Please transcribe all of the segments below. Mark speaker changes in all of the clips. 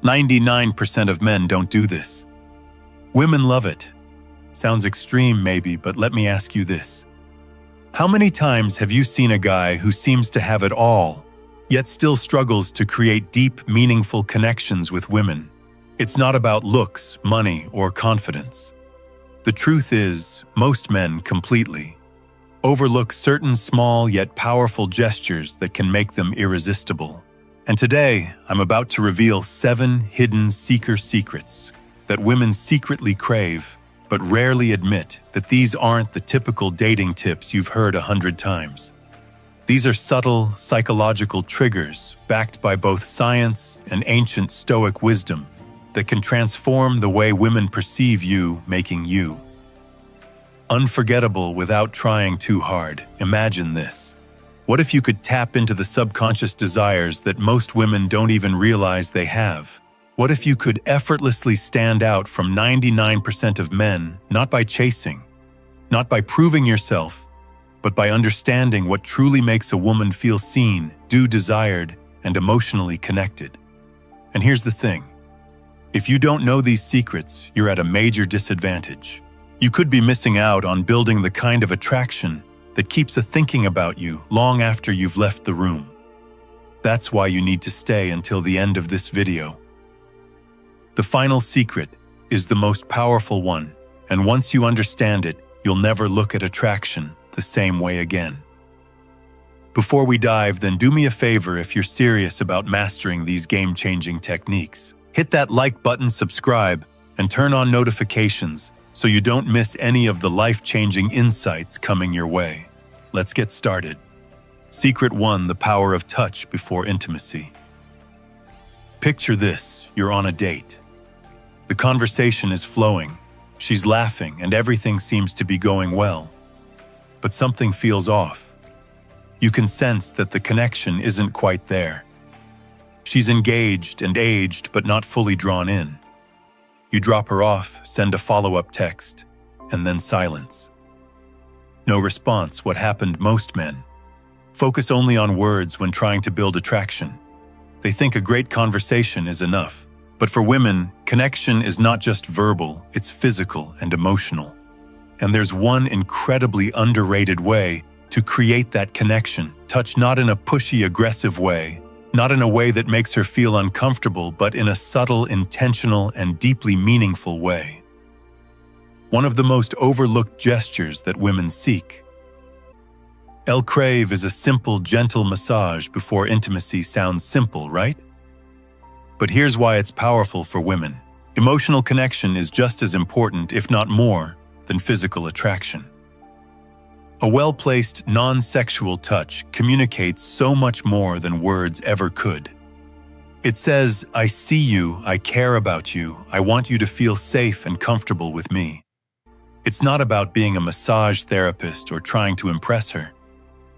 Speaker 1: 99% of men don't do this. Women love it. Sounds extreme maybe, but let me ask you this. How many times have you seen a guy who seems to have it all, yet still struggles to create deep, meaningful connections with women? It's not about looks, money, or confidence. The truth is, most men completely overlook certain small yet powerful gestures that can make them irresistible. And today, I'm about to reveal 7 hidden seeker secrets that women secretly crave, but rarely admit that these aren't the typical dating tips you've heard 100 times. These are subtle, psychological triggers backed by both science and ancient Stoic wisdom that can transform the way women perceive you, making you unforgettable without trying too hard. Imagine this. What if you could tap into the subconscious desires that most women don't even realize they have? What if you could effortlessly stand out from 99% of men, not by chasing, not by proving yourself, but by understanding what truly makes a woman feel seen, desired, and emotionally connected? And here's the thing. If you don't know these secrets, you're at a major disadvantage. You could be missing out on building the kind of attraction that keeps a thinking about you long after you've left the room. That's why you need to stay until the end of this video. The final secret is the most powerful one, and once you understand it, you'll never look at attraction the same way again. Before we dive, then do me a favor if you're serious about mastering these game-changing techniques. Hit that like button, subscribe, and turn on notifications so you don't miss any of the life-changing insights coming your way. Let's get started. Secret 1: the power of touch before intimacy. Picture this, you're on a date. The conversation is flowing, she's laughing, and everything seems to be going well. But something feels off. You can sense that the connection isn't quite there. She's engaged and aged, but not fully drawn in. You drop her off, send a follow-up text, and then silence. No response. What happened? Most men focus only on words when trying to build attraction. They think a great conversation is enough. But for women, connection is not just verbal, it's physical and emotional. And there's one incredibly underrated way to create that connection. Touch, not in a pushy, aggressive way, not in a way that makes her feel uncomfortable, but in a subtle, intentional, and deeply meaningful way. One of the most overlooked gestures that women seek. Crave is a simple, gentle massage before intimacy. Sounds simple, right? But here's why it's powerful for women. Emotional connection is just as important, if not more, than physical attraction. A well-placed, non-sexual touch communicates so much more than words ever could. It says, I see you, I care about you, I want you to feel safe and comfortable with me. It's not about being a massage therapist or trying to impress her.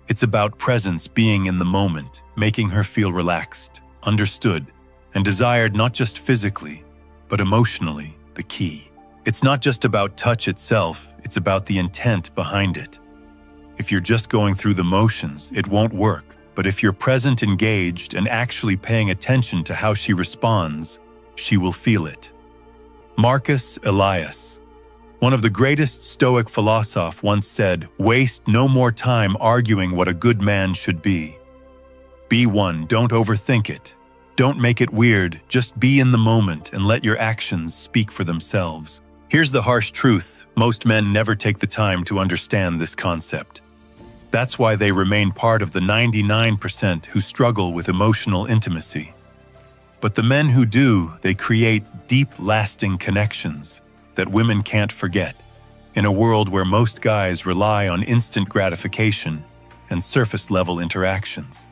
Speaker 1: It's about presence, being in the moment, making her feel relaxed, understood, and desired, not just physically, but emotionally, the key. It's not just about touch itself, it's about the intent behind it. If you're just going through the motions, it won't work. But if you're present, engaged, and actually paying attention to how she responds, she will feel it. Marcus Aurelius, one of the greatest Stoic philosophers, once said, "Waste no more time arguing what a good man should be. Be one, don't overthink it. Don't make it weird, just be in the moment and let your actions speak for themselves." Here's the harsh truth: most men never take the time to understand this concept. That's why they remain part of the 99% who struggle with emotional intimacy. But the men who do, they create deep, lasting connections that women can't forget, in a world where most guys rely on instant gratification and surface-level interactions.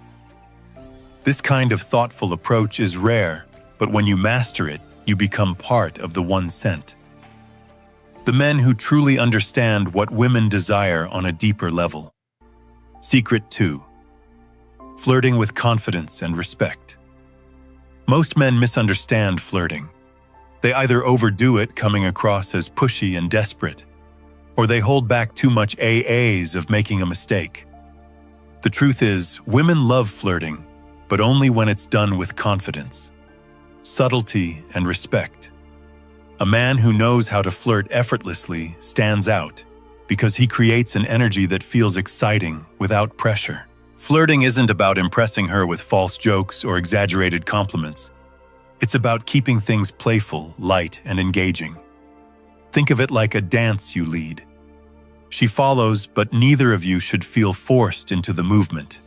Speaker 1: This kind of thoughtful approach is rare, but when you master it, you become part of the 1%. The men who truly understand what women desire on a deeper level. Secret 2: flirting with confidence and respect. Most men misunderstand flirting. They either overdo it, coming across as pushy and desperate, or they hold back too much AAs of making a mistake. The truth is, women love flirting, but only when it's done with confidence. subtlety, and respect. A man who knows how to flirt effortlessly stands out because he creates an energy that feels exciting without pressure. Flirting isn't about impressing her with false jokes or exaggerated compliments. It's about keeping things playful, light, and engaging. Think of it like a dance you lead. She follows, but neither of you should feel forced into the movement.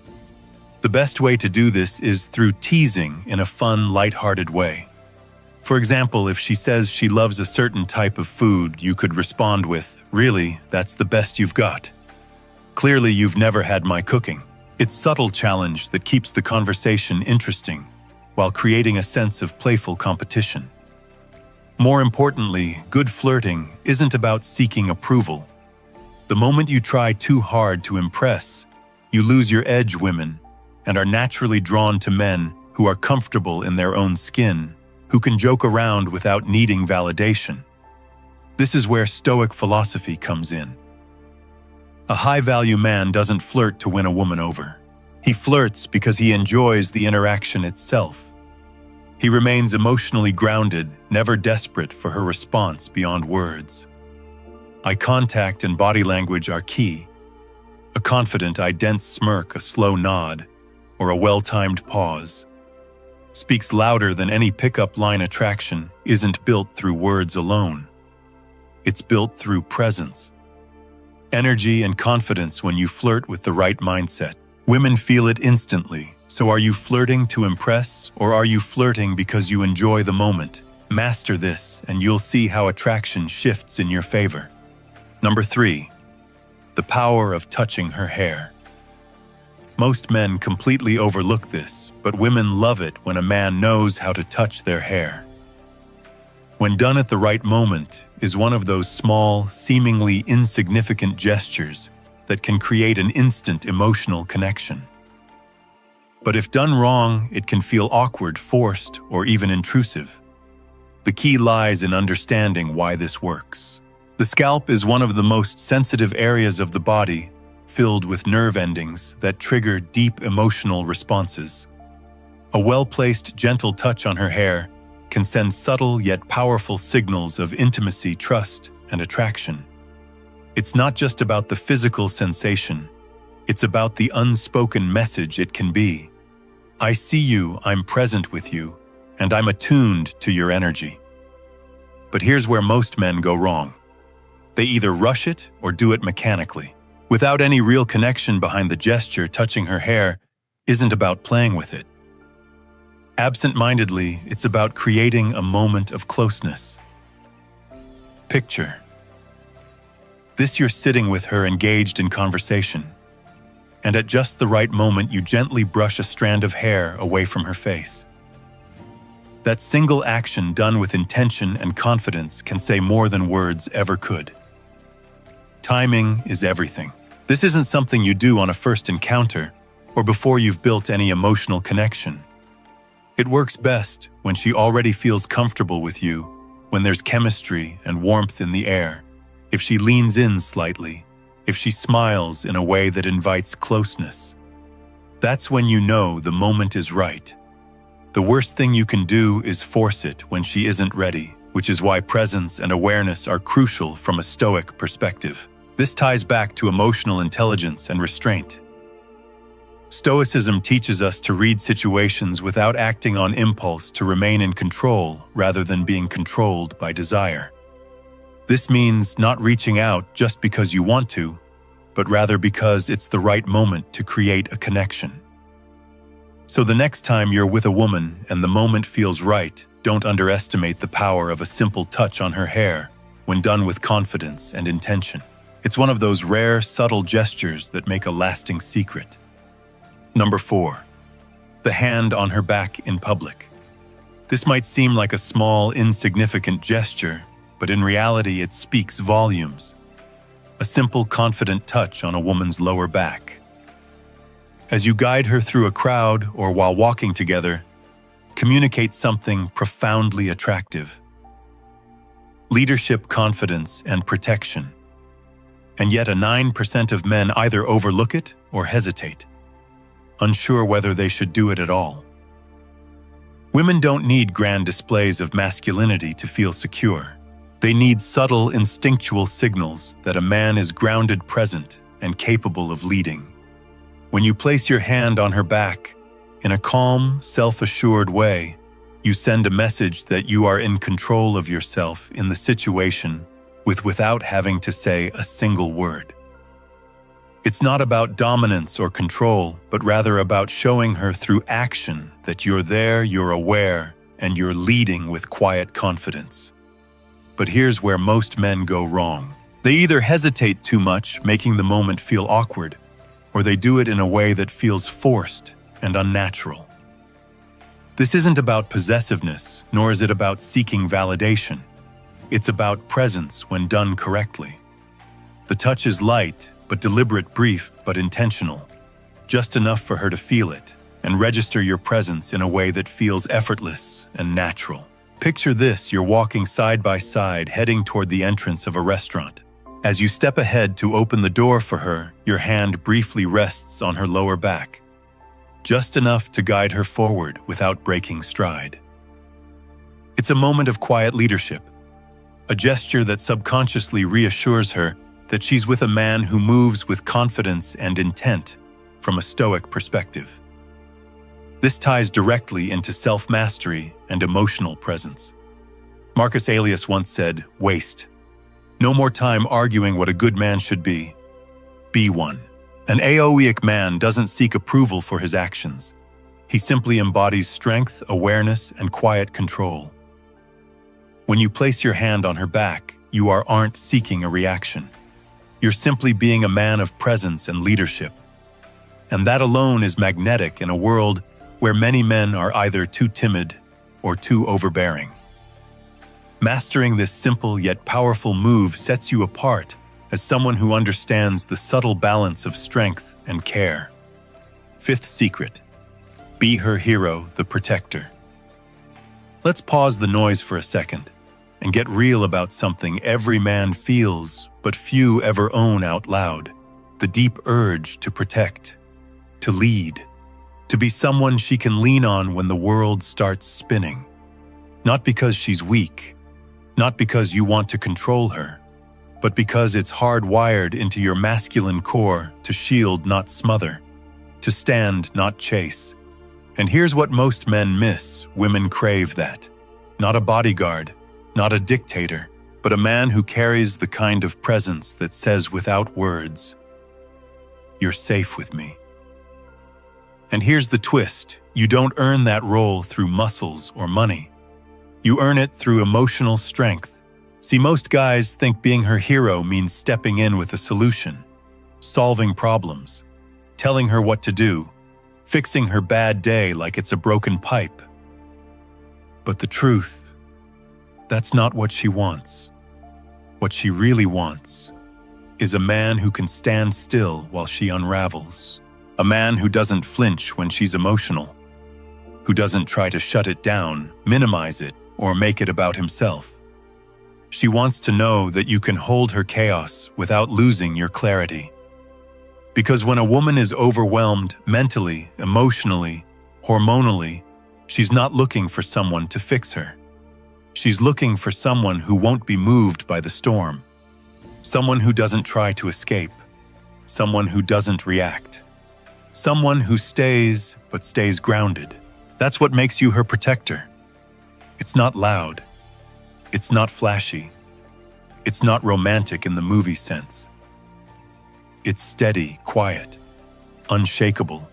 Speaker 1: The best way to do this is through teasing in a fun, lighthearted way. For example, if she says she loves a certain type of food, you could respond with, "Really, that's the best you've got. Clearly, you've never had my cooking." It's subtle challenge that keeps the conversation interesting while creating a sense of playful competition. More importantly, good flirting isn't about seeking approval. The moment you try too hard to impress, you lose your edge, women, and are naturally drawn to men who are comfortable in their own skin, who can joke around without needing validation. This is where Stoic philosophy comes in. A high-value man doesn't flirt to win a woman over. He flirts because he enjoys the interaction itself. He remains emotionally grounded, never desperate for her response beyond words. Eye contact and body language are key. A confident, dense smirk, a slow nod, or a well-timed pause speaks louder than any pickup line. Attraction isn't built through words alone. It's built through presence. Energy and confidence. When you flirt with the right mindset, women feel it instantly. So are you flirting to impress, or are you flirting because you enjoy the moment? Master this, and you'll see how attraction shifts in your favor. Number 3. The power of touching her hair. Most men completely overlook this, but women love it when a man knows how to touch their hair. When done at the right moment, is one of those small, seemingly insignificant gestures that can create an instant emotional connection. But if done wrong, it can feel awkward, forced, or even intrusive. The key lies in understanding why this works. The scalp is one of the most sensitive areas of the body, filled with nerve endings that trigger deep emotional responses. A well-placed, gentle touch on her hair can send subtle yet powerful signals of intimacy, trust, and attraction. It's not just about the physical sensation, it's about the unspoken message it can be. I see you, I'm present with you, and I'm attuned to your energy. But here's where most men go wrong. They either rush it or do it mechanically, without any real connection behind the gesture. Touching her hair isn't about playing with it. Absent-mindedly, it's about creating a moment of closeness. Picture this: you're sitting with her, engaged in conversation, and at just the right moment you gently brush a strand of hair away from her face. That single action, done with intention and confidence, can say more than words ever could. Timing is everything. This isn't something you do on a first encounter or before you've built any emotional connection. It works best when she already feels comfortable with you, when there's chemistry and warmth in the air, if she leans in slightly, if she smiles in a way that invites closeness. That's when you know the moment is right. The worst thing you can do is force it when she isn't ready, which is why presence and awareness are crucial from a Stoic perspective. This ties back to emotional intelligence and restraint. Stoicism teaches us to read situations without acting on impulse, to remain in control rather than being controlled by desire. This means not reaching out just because you want to, but rather because it's the right moment to create a connection. So the next time you're with a woman and the moment feels right, don't underestimate the power of a simple touch on her hair when done with confidence and intention. It's one of those rare, subtle gestures that make a lasting secret. Number 4. The hand on her back in public. This might seem like a small, insignificant gesture, but in reality it speaks volumes. A simple, confident touch on a woman's lower back. As you guide her through a crowd or while walking together, communicate something profoundly attractive. Leadership, confidence, and protection. And yet 9% of men either overlook it or hesitate, unsure whether they should do it at all. Women don't need grand displays of masculinity to feel secure. They need subtle, instinctual signals that a man is grounded, present, and capable of leading. When you place your hand on her back, in a calm, self-assured way, you send a message that you are in control of yourself in the situation without having to say a single word. It's not about dominance or control, but rather about showing her through action that you're there, you're aware, and you're leading with quiet confidence. But here's where most men go wrong. They either hesitate too much, making the moment feel awkward, or they do it in a way that feels forced and unnatural. This isn't about possessiveness, nor is it about seeking validation. It's about presence when done correctly. The touch is light, but deliberate, brief, but intentional. Just enough for her to feel it and register your presence in a way that feels effortless and natural. Picture this: you're walking side by side, heading toward the entrance of a restaurant. As you step ahead to open the door for her, your hand briefly rests on her lower back, just enough to guide her forward without breaking stride. It's a moment of quiet leadership, a gesture that subconsciously reassures her that she's with a man who moves with confidence and intent from a Stoic perspective. This ties directly into self-mastery and emotional presence. Marcus Aurelius once said, "Waste no more time arguing what a good man should be. Be one." An Stoic man doesn't seek approval for his actions. He simply embodies strength, awareness, and quiet control. When you place your hand on her back, you aren't seeking a reaction. You're simply being a man of presence and leadership. And that alone is magnetic in a world where many men are either too timid or too overbearing. Mastering this simple yet powerful move sets you apart as someone who understands the subtle balance of strength and care. Fifth secret: be her hero, the protector. Let's pause the noise for a second and get real about something every man feels but few ever own out loud: the deep urge to protect, to lead, to be someone she can lean on when the world starts spinning. Not because she's weak, not because you want to control her, but because it's hardwired into your masculine core to shield, not smother, to stand, not chase. And here's what most men miss: women crave that. Not a bodyguard, not a dictator, but a man who carries the kind of presence that says without words, "You're safe with me." And here's the twist: you don't earn that role through muscles or money. You earn it through emotional strength. See, most guys think being her hero means stepping in with a solution, solving problems, telling her what to do, fixing her bad day like it's a broken pipe. But the truth, that's not what she wants. What she really wants is a man who can stand still while she unravels. A man who doesn't flinch when she's emotional, who doesn't try to shut it down, minimize it, or make it about himself. She wants to know that you can hold her chaos without losing your clarity. Because when a woman is overwhelmed mentally, emotionally, hormonally, she's not looking for someone to fix her. She's looking for someone who won't be moved by the storm. Someone who doesn't try to escape. Someone who doesn't react. Someone who stays, but stays grounded. That's what makes you her protector. It's not loud. It's not flashy. It's not romantic in the movie sense. It's steady, quiet, unshakable.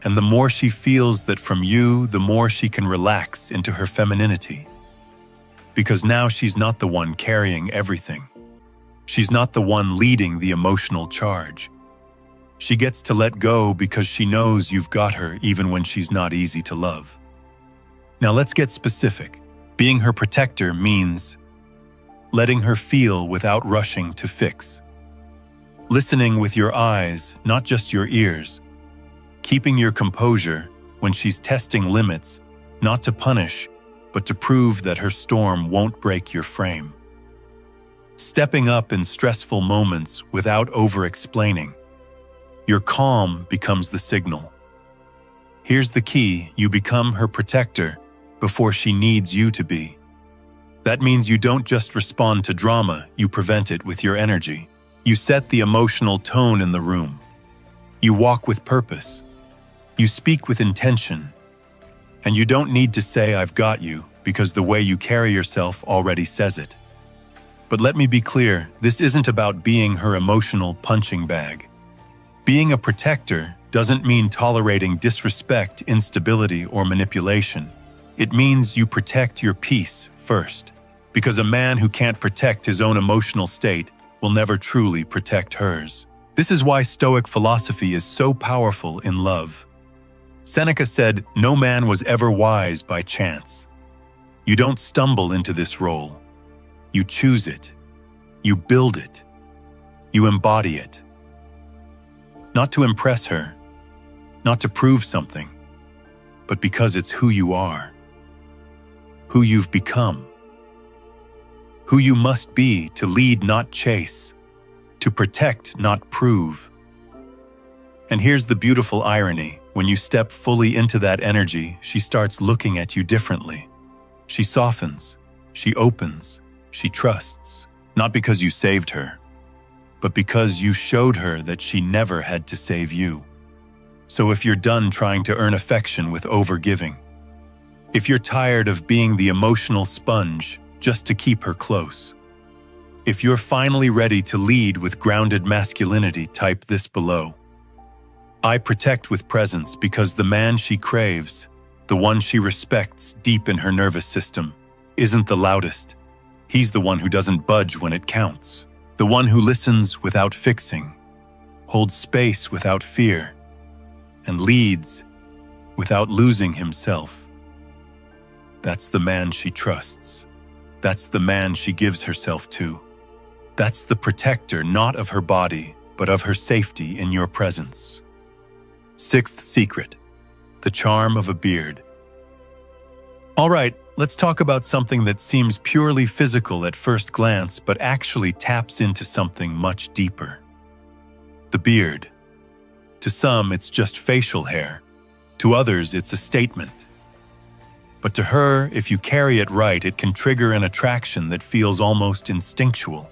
Speaker 1: And the more she feels that from you, the more she can relax into her femininity. Because now she's not the one carrying everything. She's not the one leading the emotional charge. She gets to let go because she knows you've got her even when she's not easy to love. Now let's get specific. Being her protector means letting her feel without rushing to fix. Listening with your eyes, not just your ears. Keeping your composure when she's testing limits, not to punish, but to prove that her storm won't break your frame. Stepping up in stressful moments without over-explaining. Your calm becomes the signal. Here's the key: you become her protector before she needs you to be. That means you don't just respond to drama, you prevent it with your energy. You set the emotional tone in the room. You walk with purpose. You speak with intention. And you don't need to say, "I've got you," because the way you carry yourself already says it. But let me be clear, this isn't about being her emotional punching bag. Being a protector doesn't mean tolerating disrespect, instability, or manipulation. It means you protect your peace first, because a man who can't protect his own emotional state will never truly protect hers. This is why Stoic philosophy is so powerful in love. Seneca said, "No man was ever wise by chance." You don't stumble into this role. You choose it. You build it. You embody it. Not to impress her, not to prove something, but because it's who you are, who you've become, who you must be to lead, not chase, to protect, not prove. And here's the beautiful irony: when you step fully into that energy, she starts looking at you differently. She softens, she opens, she trusts, not because you saved her, but because you showed her that she never had to save you. So if you're done trying to earn affection with overgiving, if you're tired of being the emotional sponge just to keep her close, if you're finally ready to lead with grounded masculinity, type this below. I protect with presence because the man she craves, the one she respects deep in her nervous system, isn't the loudest. He's the one who doesn't budge when it counts. The one who listens without fixing, holds space without fear, and leads without losing himself. That's the man she trusts. That's the man she gives herself to. That's the protector, not of her body, but of her safety in your presence. Sixth secret: the charm of a beard. All right, let's talk about something that seems purely physical at first glance, but actually taps into something much deeper. The beard. To some, it's just facial hair. To others, it's a statement. But to her, if you carry it right, it can trigger an attraction that feels almost instinctual.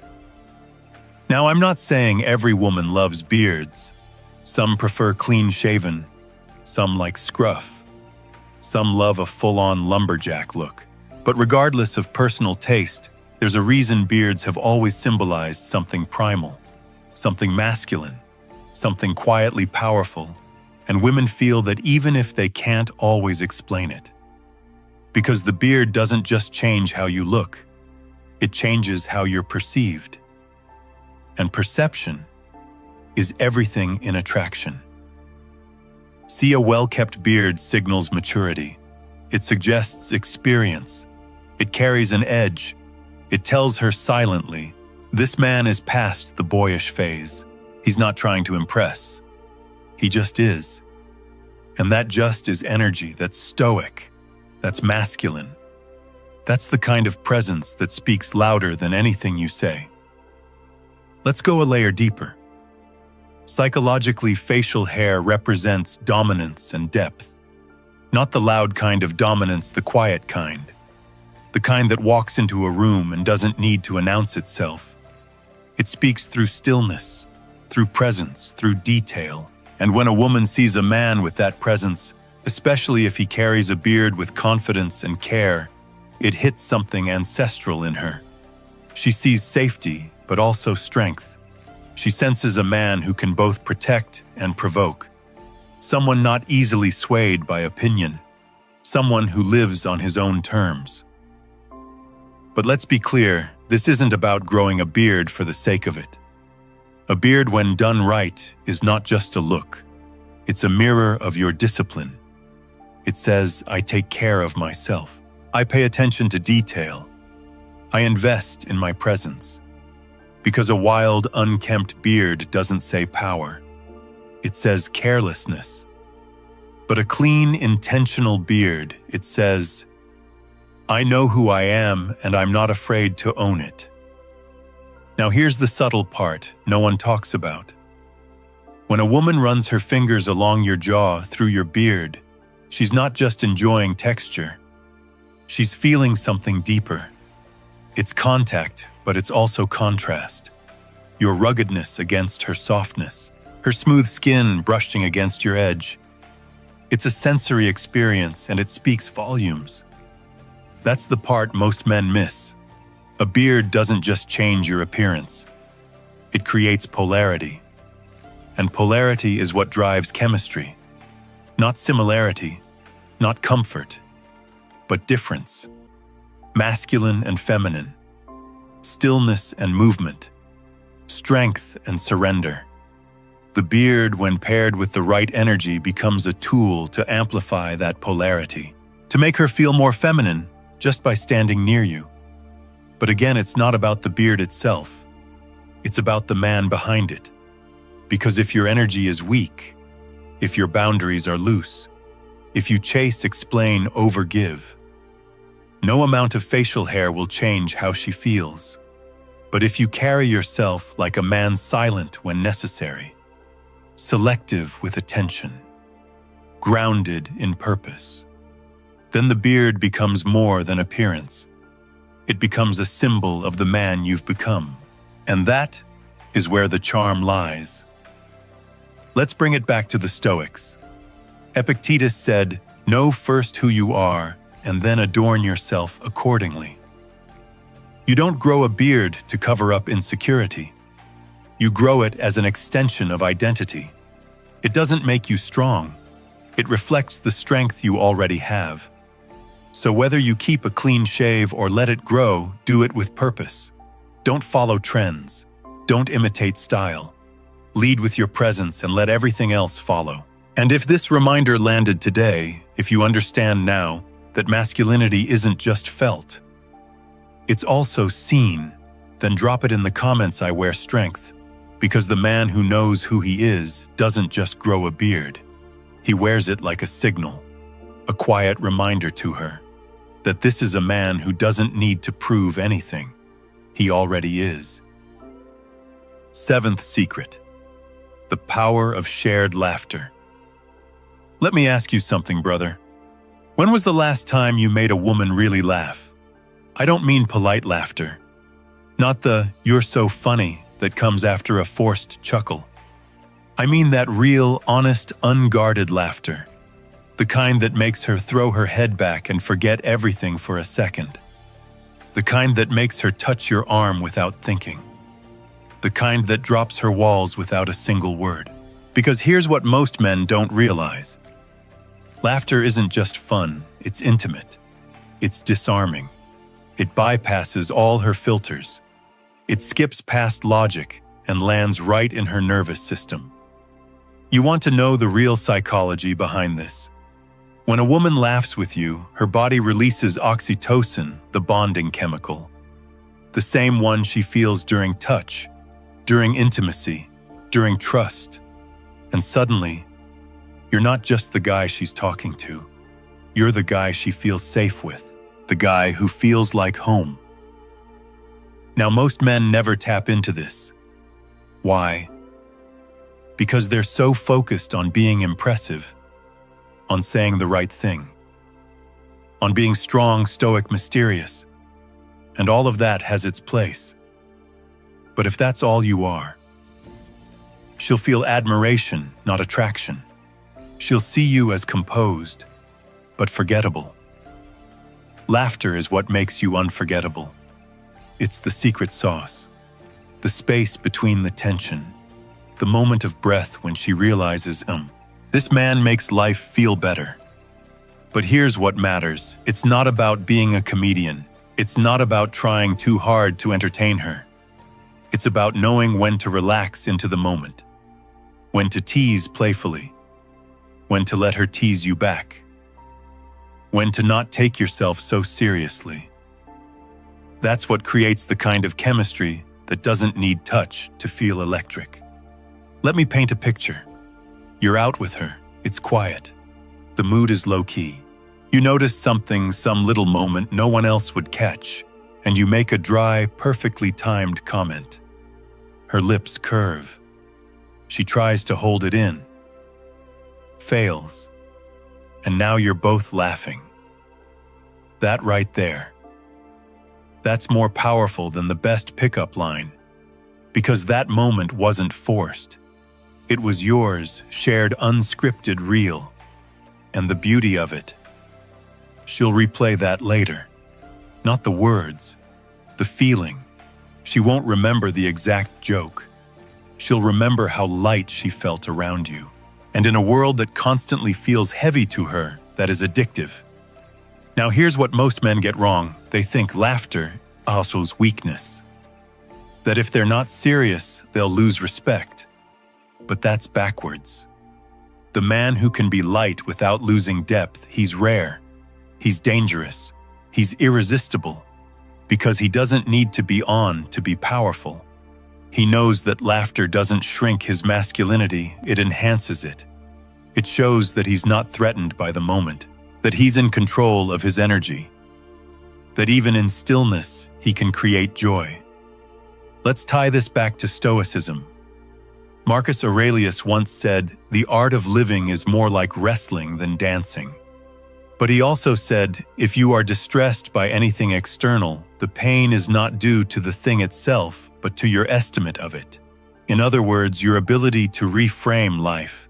Speaker 1: Now, I'm not saying every woman loves beards. Some prefer clean-shaven, some like scruff, some love a full-on lumberjack look. But regardless of personal taste, there's a reason beards have always symbolized something primal, something masculine, something quietly powerful, and women feel that even if they can't always explain it. Because the beard doesn't just change how you look, it changes how you're perceived. And perception is everything in attraction. See, a well-kept beard signals maturity. It suggests experience. It carries an edge. It tells her silently, this man is past the boyish phase. He's not trying to impress. He just is. And that just is energy that's stoic, that's masculine. That's the kind of presence that speaks louder than anything you say. Let's go a layer deeper. Psychologically, facial hair represents dominance and depth. Not the loud kind of dominance, the quiet kind. The kind that walks into a room and doesn't need to announce itself. It speaks through stillness, through presence, through detail. And when a woman sees a man with that presence, especially if he carries a beard with confidence and care, it hits something ancestral in her. She sees safety, but also strength. She senses a man who can both protect and provoke. Someone not easily swayed by opinion. Someone who lives on his own terms. But let's be clear, this isn't about growing a beard for the sake of it. A beard, when done right, is not just a look. It's a mirror of your discipline. It says, I take care of myself. I pay attention to detail. I invest in my presence. Because a wild, unkempt beard doesn't say power. It says carelessness. But a clean, intentional beard, it says, I know who I am and I'm not afraid to own it. Now here's the subtle part no one talks about. When a woman runs her fingers along your jaw through your beard, She's not just enjoying texture. She's feeling something deeper. It's contact, but it's also contrast. Your ruggedness against her softness, her smooth skin brushing against your edge. It's a sensory experience, and it speaks volumes. That's the part most men miss. A beard doesn't just change your appearance. It creates polarity. And polarity is what drives chemistry. Not similarity, not comfort, but difference. Masculine and feminine. Stillness and movement. Strength and surrender. The beard, when paired with the right energy, becomes a tool to amplify that polarity, to make her feel more feminine just by standing near you. But again, it's not about the beard itself. It's about the man behind it. Because if your energy is weak, if your boundaries are loose, if you chase, explain, overgive, no amount of facial hair will change how she feels. But if you carry yourself like a man, silent when necessary, selective with attention, grounded in purpose, then the beard becomes more than appearance. It becomes a symbol of the man you've become. And that is where the charm lies. Let's bring it back to the Stoics. Epictetus said, "Know first who you are, and then adorn yourself accordingly." You don't grow a beard to cover up insecurity. You grow it as an extension of identity. It doesn't make you strong. It reflects the strength you already have. So whether you keep a clean shave or let it grow, do it with purpose. Don't follow trends. Don't imitate style. Lead with your presence and let everything else follow. And if this reminder landed today, if you understand now that masculinity isn't just felt, it's also seen, then drop it in the comments. I wear strength, because the man who knows who he is doesn't just grow a beard. He wears it like a signal, a quiet reminder to her that this is a man who doesn't need to prove anything. He already is. Seventh secret: the power of shared laughter. Let me ask you something, brother. When was the last time you made a woman really laugh? I don't mean polite laughter. Not the "you're so funny" that comes after a forced chuckle. I mean that real, honest, unguarded laughter. The kind that makes her throw her head back and forget everything for a second. The kind that makes her touch your arm without thinking. The kind that drops her walls without a single word. Because here's what most men don't realize. Laughter isn't just fun, it's intimate. It's disarming. It bypasses all her filters. It skips past logic and lands right in her nervous system. You want to know the real psychology behind this? When a woman laughs with you, her body releases oxytocin, the bonding chemical. The same one she feels during touch, during intimacy, during trust. And suddenly, you're not just the guy she's talking to. You're the guy she feels safe with, the guy who feels like home. Now, most men never tap into this. Why? Because they're so focused on being impressive, on saying the right thing, on being strong, stoic, mysterious. And all of that has its place. But if that's all you are, she'll feel admiration, not attraction. She'll see you as composed, but forgettable. Laughter is what makes you unforgettable. It's the secret sauce, the space between the tension, the moment of breath when she realizes, this man makes life feel better. But here's what matters. It's not about being a comedian. It's not about trying too hard to entertain her. It's about knowing when to relax into the moment, when to tease playfully, when to let her tease you back, when to not take yourself so seriously. That's what creates the kind of chemistry that doesn't need touch to feel electric. Let me paint a picture. You're out with her, it's quiet. The mood is low-key. You notice something, some little moment no one else would catch, and you make a dry, perfectly timed comment. Her lips curve. She tries to hold it in. Fails. and now you're both laughing. That right there. That's more powerful than the best pickup line, because that moment wasn't forced. It was yours, shared, unscripted, real. And the beauty of it. She'll replay that later. Not the words, the feeling. She won't remember the exact joke. She'll remember how light she felt around you. And in a world that constantly feels heavy to her, that is addictive. Now here's what most men get wrong. They think laughter also weakness. That if they're not serious, they'll lose respect. But that's backwards. The man who can be light without losing depth, he's rare. He's dangerous. He's irresistible. Because he doesn't need to be on to be powerful. He knows that laughter doesn't shrink his masculinity, it enhances it. It shows that he's not threatened by the moment, that he's in control of his energy, that even in stillness, he can create joy. Let's tie this back to Stoicism. Marcus Aurelius once said, "The art of living is more like wrestling than dancing." But he also said, if you are distressed by anything external, the pain is not due to the thing itself, but to your estimate of it. In other words, your ability to reframe life,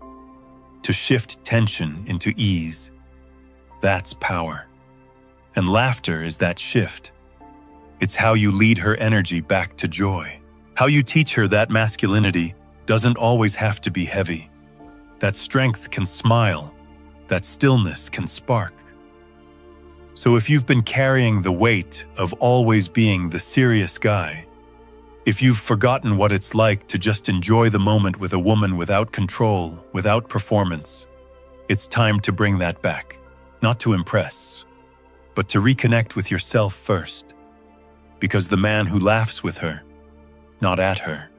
Speaker 1: to shift tension into ease. That's power. And laughter is that shift. It's how you lead her energy back to joy. How you teach her that masculinity doesn't always have to be heavy. That strength can smile. That stillness can spark. So if you've been carrying the weight of always being the serious guy, if you've forgotten what it's like to just enjoy the moment with a woman without control, without performance, it's time to bring that back. Not to impress, but to reconnect with yourself first. Because the man who laughs with her, not at her,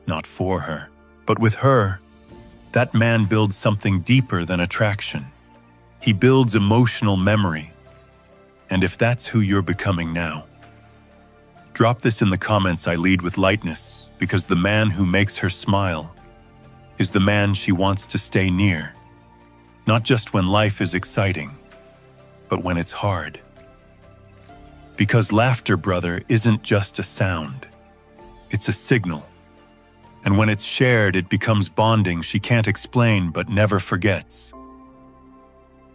Speaker 1: not for her, but with her, that man builds something deeper than attraction. He builds emotional memory. And if that's who you're becoming now, drop this in the comments. I lead with lightness, because the man who makes her smile is the man she wants to stay near. Not just when life is exciting, but when it's hard. Because laughter, brother, isn't just a sound. It's a signal. And when it's shared, it becomes bonding she can't explain but never forgets.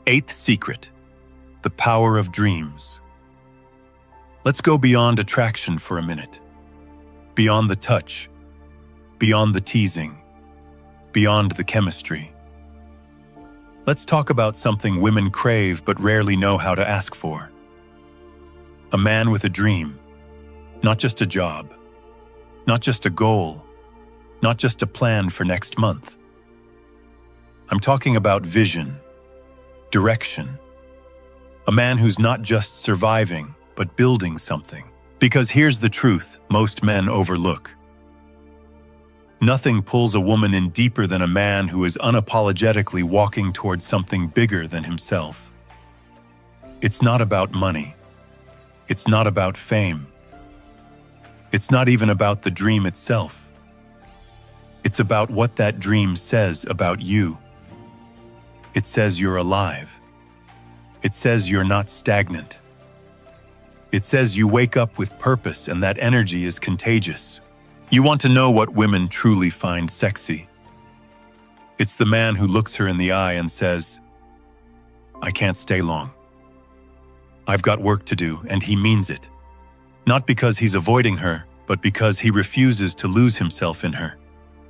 Speaker 1: 8th secret, the power of dreams. Let's go beyond attraction for a minute. Beyond the touch, beyond the teasing, beyond the chemistry. Let's talk about something women crave but rarely know how to ask for. A man with a dream, not just a job, not just a goal, not just a plan for next month. I'm talking about vision, direction. A man who's not just surviving, but building something. Because here's the truth most men overlook. Nothing pulls a woman in deeper than a man who is unapologetically walking towards something bigger than himself. It's not about money. It's not about fame. It's not even about the dream itself. It's about what that dream says about you. It says you're alive. It says you're not stagnant. It says you wake up with purpose and that energy is contagious. You want to know what women truly find sexy? It's the man who looks her in the eye and says, "I can't stay long. I've got work to do," and he means it. Not because he's avoiding her, but because he refuses to lose himself in her.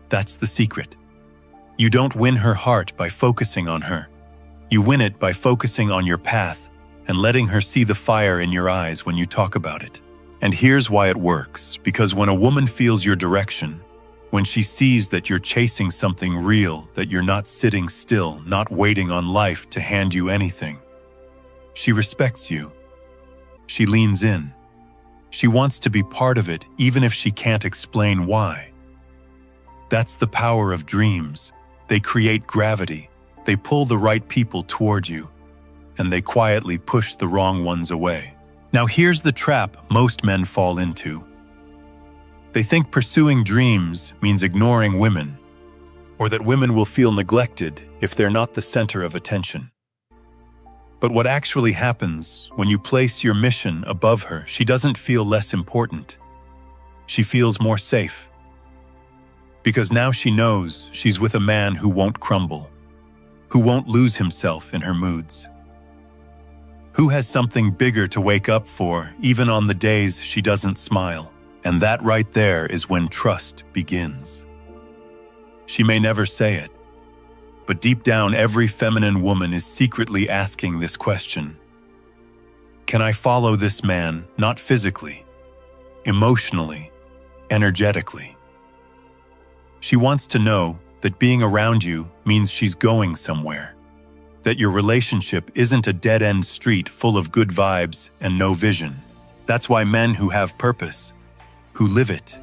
Speaker 1: That's the secret. You don't win her heart by focusing on her. You win it by focusing on your path and letting her see the fire in your eyes when you talk about it. And here's why it works. Because when a woman feels your direction, when she sees that you're chasing something real, that you're not sitting still, not waiting on life to hand you anything, she respects you. She leans in. She wants to be part of it, even if she can't explain why. That's the power of dreams. They create gravity. They pull the right people toward you, and they quietly push the wrong ones away. Now here's the trap most men fall into. They think pursuing dreams means ignoring women, or that women will feel neglected if they're not the center of attention. But what actually happens when you place your mission above her, she doesn't feel less important. She feels more safe. Because now she knows she's with a man who won't crumble, who won't lose himself in her moods, who has something bigger to wake up for, even on the days she doesn't smile. And that right there is when trust begins. She may never say it, but deep down, every feminine woman is secretly asking this question. Can I follow this man, not physically, emotionally, energetically? She wants to know that being around you means she's going somewhere, that your relationship isn't a dead-end street full of good vibes and no vision. That's why men who have purpose, who live it,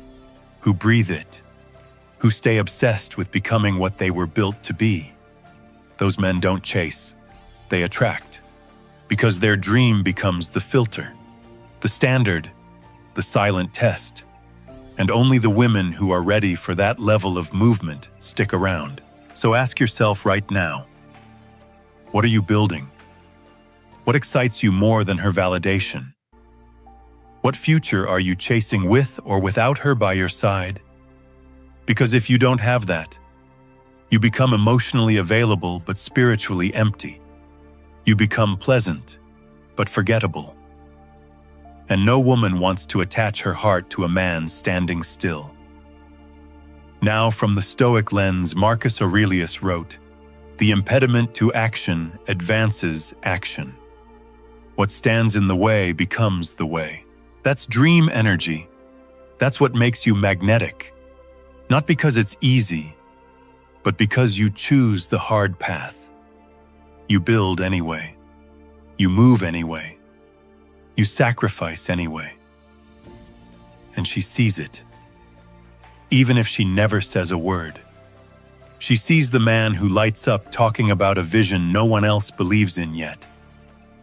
Speaker 1: who breathe it, who stay obsessed with becoming what they were built to be, those men don't chase, they attract, because their dream becomes the filter, the standard, the silent test, and only the women who are ready for that level of movement stick around. So ask yourself right now, what are you building? What excites you more than her validation? What future are you chasing with or without her by your side? Because if you don't have that, you become emotionally available but spiritually empty. You become pleasant but forgettable. And no woman wants to attach her heart to a man standing still. Now, from the Stoic lens, Marcus Aurelius wrote, "The impediment to action advances action. What stands in the way becomes the way." That's dream energy. That's what makes you magnetic. Not because it's easy, but because you choose the hard path. You build anyway. You move anyway. You sacrifice anyway. And she sees it. Even if she never says a word. She sees the man who lights up talking about a vision no one else believes in yet.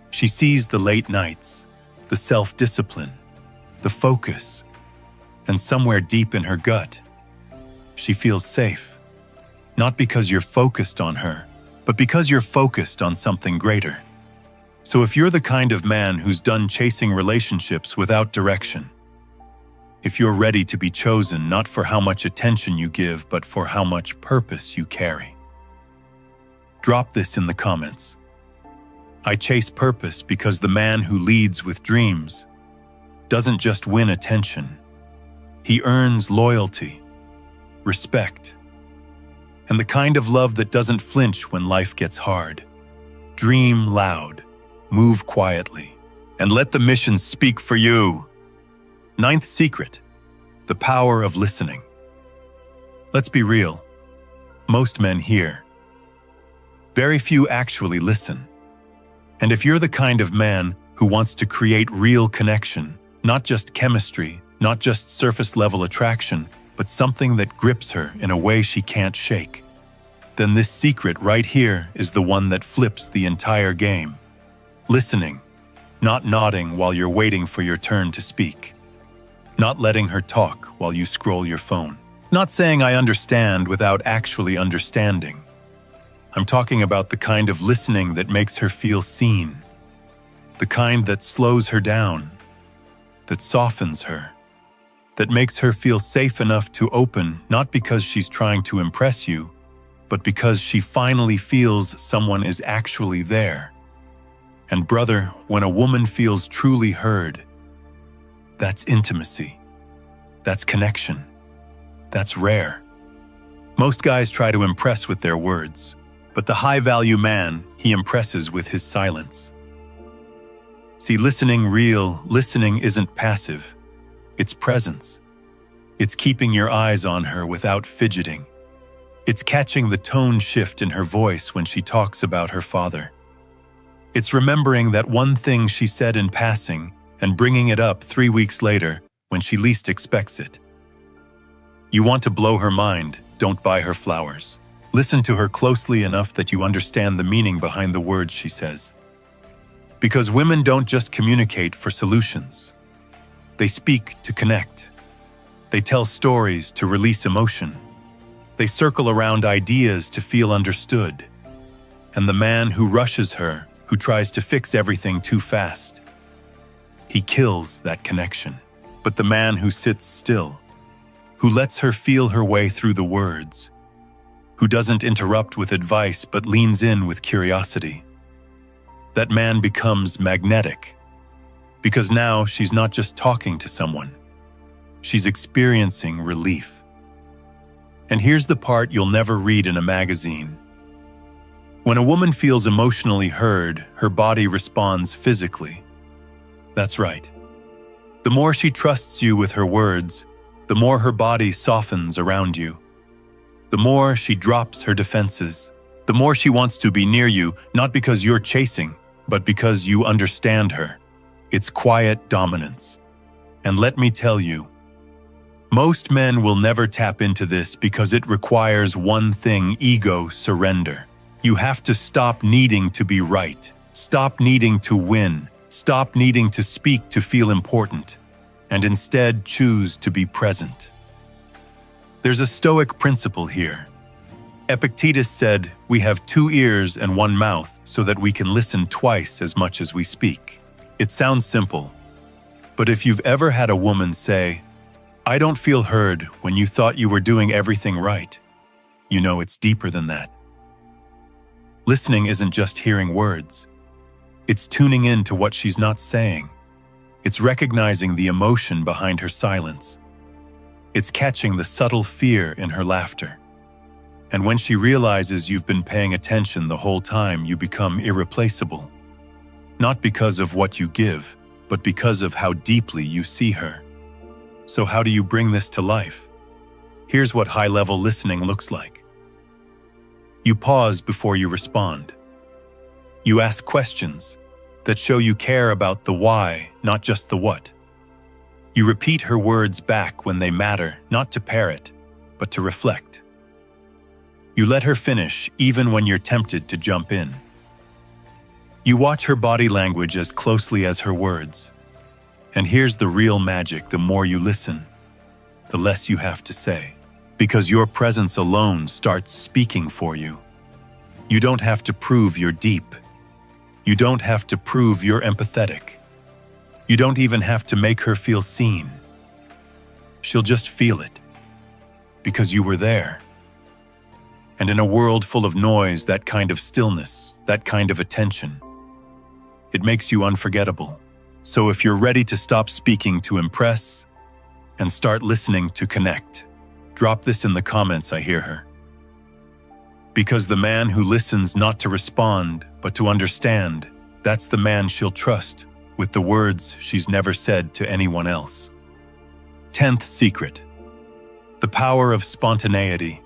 Speaker 1: She sees the late nights, the self-discipline, the focus, and somewhere deep in her gut, she feels safe. Not because you're focused on her, but because you're focused on something greater. So if you're the kind of man who's done chasing relationships without direction, if you're ready to be chosen not for how much attention you give, but for how much purpose you carry, drop this in the comments. I chase purpose because the man who leads with dreams doesn't just win attention. He earns loyalty, respect, and the kind of love that doesn't flinch when life gets hard. Dream loud, move quietly, and let the mission speak for you. Ninth secret, the power of listening. Let's be real. Most men hear. Very few actually listen. And if you're the kind of man who wants to create real connection, not just chemistry, not just surface-level attraction, but something that grips her in a way she can't shake, then this secret right here is the one that flips the entire game. Listening, not nodding while you're waiting for your turn to speak. Not letting her talk while you scroll your phone. Not saying I understand without actually understanding. I'm talking about the kind of listening that makes her feel seen. The kind that slows her down, that softens her, that makes her feel safe enough to open, not because she's trying to impress you, but because she finally feels someone is actually there. And brother, when a woman feels truly heard, that's intimacy. That's connection. That's rare. Most guys try to impress with their words, but the high-value man, he impresses with his silence. See, real listening isn't passive. It's presence. It's keeping your eyes on her without fidgeting. It's catching the tone shift in her voice when she talks about her father. It's remembering that one thing she said in passing and bringing it up 3 weeks later when she least expects it. You want to blow her mind, don't buy her flowers. Listen to her closely enough that you understand the meaning behind the words she says. Because women don't just communicate for solutions. They speak to connect. They tell stories to release emotion. They circle around ideas to feel understood. And the man who rushes her, who tries to fix everything too fast. He kills that connection. But the man who sits still, who lets her feel her way through the words, who doesn't interrupt with advice but leans in with curiosity, that man becomes magnetic. Because now she's not just talking to someone, she's experiencing relief. And here's the part you'll never read in a magazine. When a woman feels emotionally heard, her body responds physically. That's right. The more she trusts you with her words, the more her body softens around you. The more she drops her defenses, the more she wants to be near you, not because you're chasing, but because you understand her. It's quiet dominance. And let me tell you, most men will never tap into this because it requires one thing: ego surrender. You have to stop needing to be right, stop needing to win, stop needing to speak to feel important, and instead choose to be present. There's a Stoic principle here. Epictetus said, "We have 2 ears and 1 mouth so that we can listen twice as much as we speak." It sounds simple, but if you've ever had a woman say, "I don't feel heard," when you thought you were doing everything right, you know it's deeper than that. Listening isn't just hearing words. It's tuning in to what she's not saying. It's recognizing the emotion behind her silence. It's catching the subtle fear in her laughter. And when she realizes you've been paying attention the whole time, you become irreplaceable. Not because of what you give, but because of how deeply you see her. So how do you bring this to life? Here's what high-level listening looks like. You pause before you respond. You ask questions that show you care about the why, not just the what. You repeat her words back when they matter, not to parrot, but to reflect. You let her finish even when you're tempted to jump in. You watch her body language as closely as her words. And here's the real magic: the more you listen, the less you have to say. Because your presence alone starts speaking for you. You don't have to prove you're deep. You don't have to prove you're empathetic. You don't even have to make her feel seen. She'll just feel it, because you were there. And in a world full of noise, that kind of stillness, that kind of attention, it makes you unforgettable. So if you're ready to stop speaking to impress and start listening to connect, drop this in the comments, I hear her. Because the man who listens not to respond, but to understand, that's the man she'll trust with the words she's never said to anyone else. 10th secret: the power of spontaneity.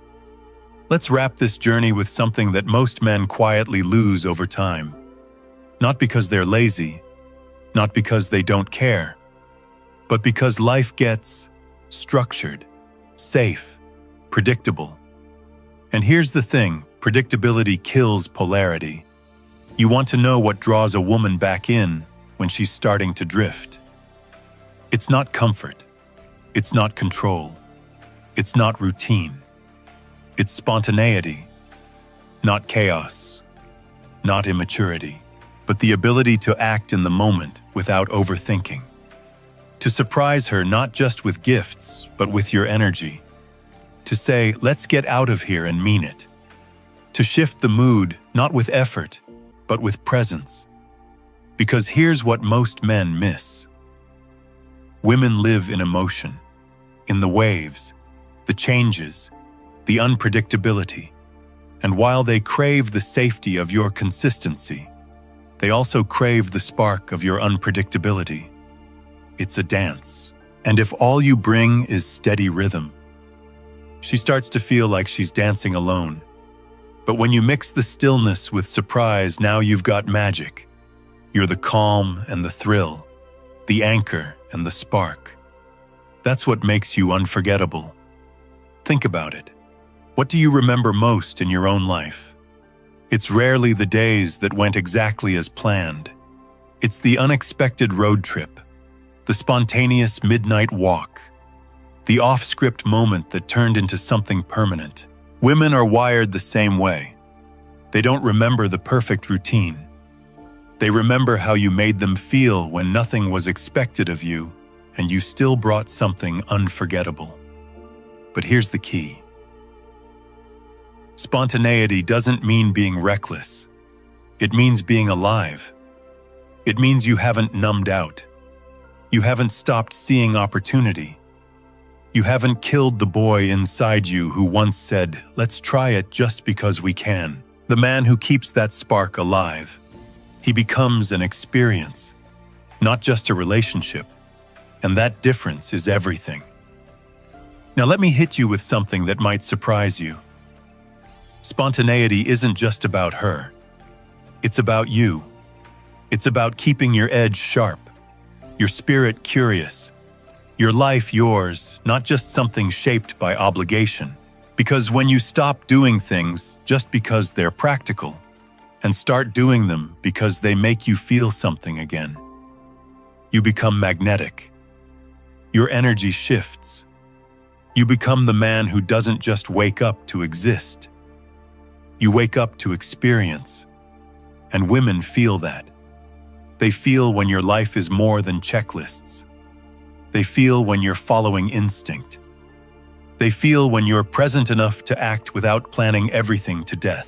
Speaker 1: Let's wrap this journey with something that most men quietly lose over time. Not because they're lazy, not because they don't care, but because life gets structured, safe, predictable. And here's the thing: predictability kills polarity. You want to know what draws a woman back in when she's starting to drift. It's not comfort. It's not control. It's not routine. It's spontaneity. Not chaos. Not immaturity. But the ability to act in the moment without overthinking. To surprise her not just with gifts, but with your energy. To say, "Let's get out of here," and mean it. To shift the mood, not with effort, but with presence. Because here's what most men miss. Women live in emotion, in the waves, the changes, the unpredictability. And while they crave the safety of your consistency, they also crave the spark of your unpredictability. It's a dance. And if all you bring is steady rhythm, she starts to feel like she's dancing alone. But when you mix the stillness with surprise, now you've got magic. You're the calm and the thrill, the anchor and the spark. That's what makes you unforgettable. Think about it. What do you remember most in your own life? It's rarely the days that went exactly as planned. It's the unexpected road trip, the spontaneous midnight walk, the off-script moment that turned into something permanent. Women are wired the same way. They don't remember the perfect routine. They remember how you made them feel when nothing was expected of you and you still brought something unforgettable. But here's the key. Spontaneity doesn't mean being reckless. It means being alive. It means you haven't numbed out. You haven't stopped seeing opportunity. You haven't killed the boy inside you who once said, "Let's try it just because we can." The man who keeps that spark alive. He becomes an experience, not just a relationship. And that difference is everything. Now let me hit you with something that might surprise you. Spontaneity isn't just about her. It's about you. It's about keeping your edge sharp, your spirit curious, your life yours, not just something shaped by obligation. Because when you stop doing things just because they're practical and start doing them because they make you feel something again, you become magnetic. Your energy shifts. You become the man who doesn't just wake up to exist. You wake up to experience. And women feel that. They feel when your life is more than checklists. They feel when you're following instinct. They feel when you're present enough to act without planning everything to death.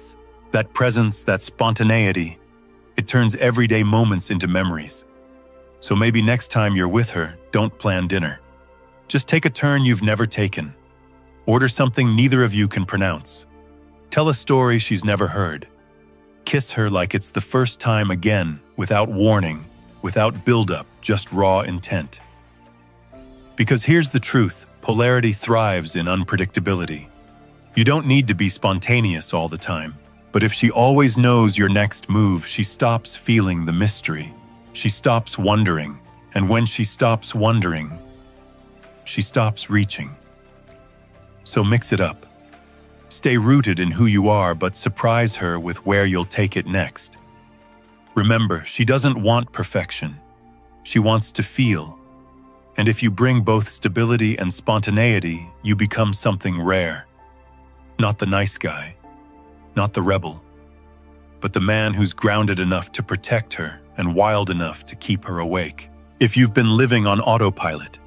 Speaker 1: That presence, that spontaneity, it turns everyday moments into memories. So maybe next time you're with her, don't plan dinner. Just take a turn you've never taken. Order something neither of you can pronounce. Tell a story she's never heard. Kiss her like it's the first time again, without warning, without buildup, just raw intent. Because here's the truth, polarity thrives in unpredictability. You don't need to be spontaneous all the time, but if she always knows your next move, she stops feeling the mystery. She stops wondering, and when she stops wondering, she stops reaching. So mix it up. Stay rooted in who you are, but surprise her with where you'll take it next. Remember, she doesn't want perfection. She wants to feel. And if you bring both stability and spontaneity, you become something rare. Not the nice guy, not the rebel, but the man who's grounded enough to protect her and wild enough to keep her awake. If you've been living on autopilot,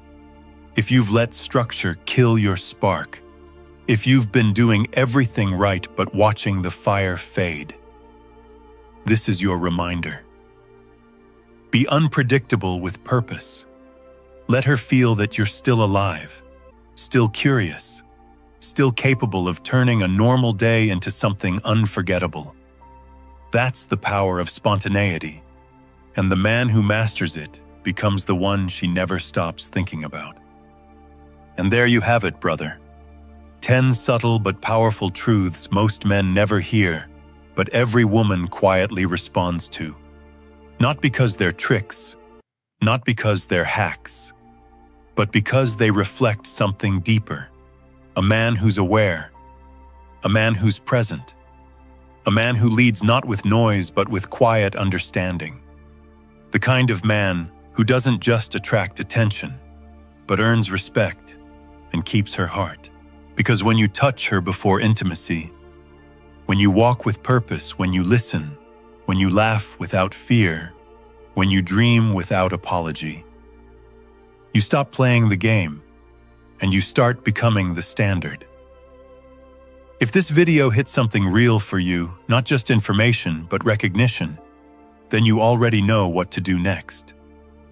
Speaker 1: if you've let structure kill your spark, if you've been doing everything right but watching the fire fade, this is your reminder. Be unpredictable with purpose. Let her feel that you're still alive, still curious, still capable of turning a normal day into something unforgettable. That's the power of spontaneity, and the man who masters it becomes the one she never stops thinking about. And there you have it, brother. 10 subtle but powerful truths most men never hear, but every woman quietly responds to. Not because they're tricks, not because they're hacks, but because they reflect something deeper. A man who's aware, a man who's present, a man who leads not with noise but with quiet understanding. The kind of man who doesn't just attract attention, but earns respect and keeps her heart. Because when you touch her before intimacy, when you walk with purpose, when you listen, when you laugh without fear, when you dream without apology, you stop playing the game and you start becoming the standard. If this video hit something real for you, not just information, but recognition, then you already know what to do next.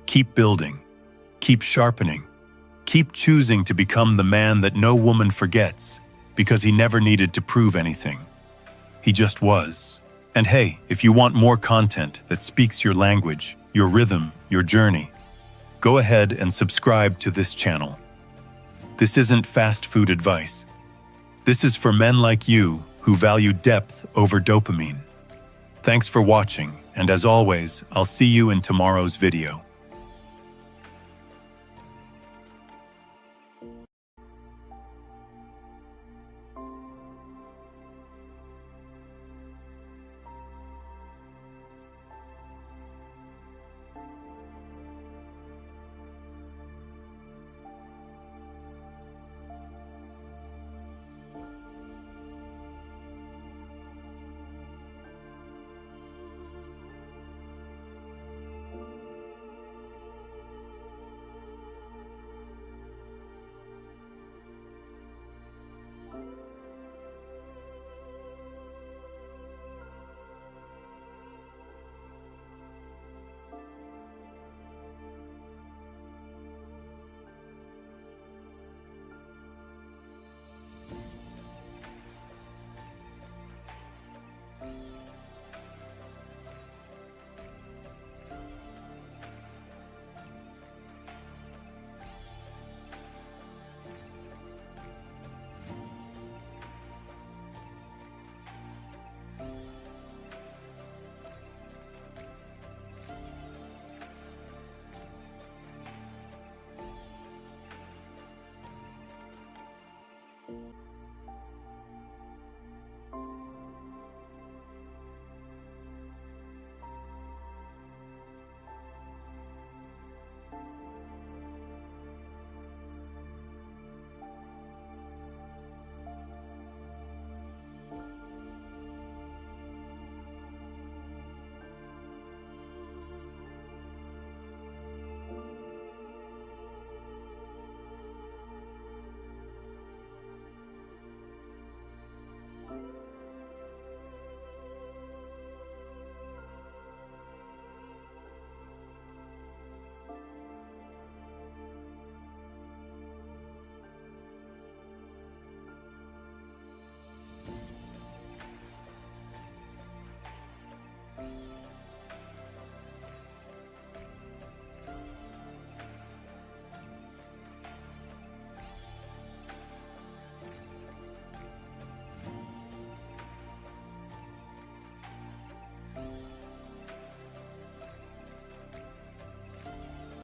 Speaker 1: Keep building, keep sharpening, keep choosing to become the man that no woman forgets because he never needed to prove anything. He just was. And hey, if you want more content that speaks your language, your rhythm, your journey, go ahead and subscribe to this channel. This isn't fast food advice. This is for men like you who value depth over dopamine. Thanks for watching, and as always, I'll see you in tomorrow's video.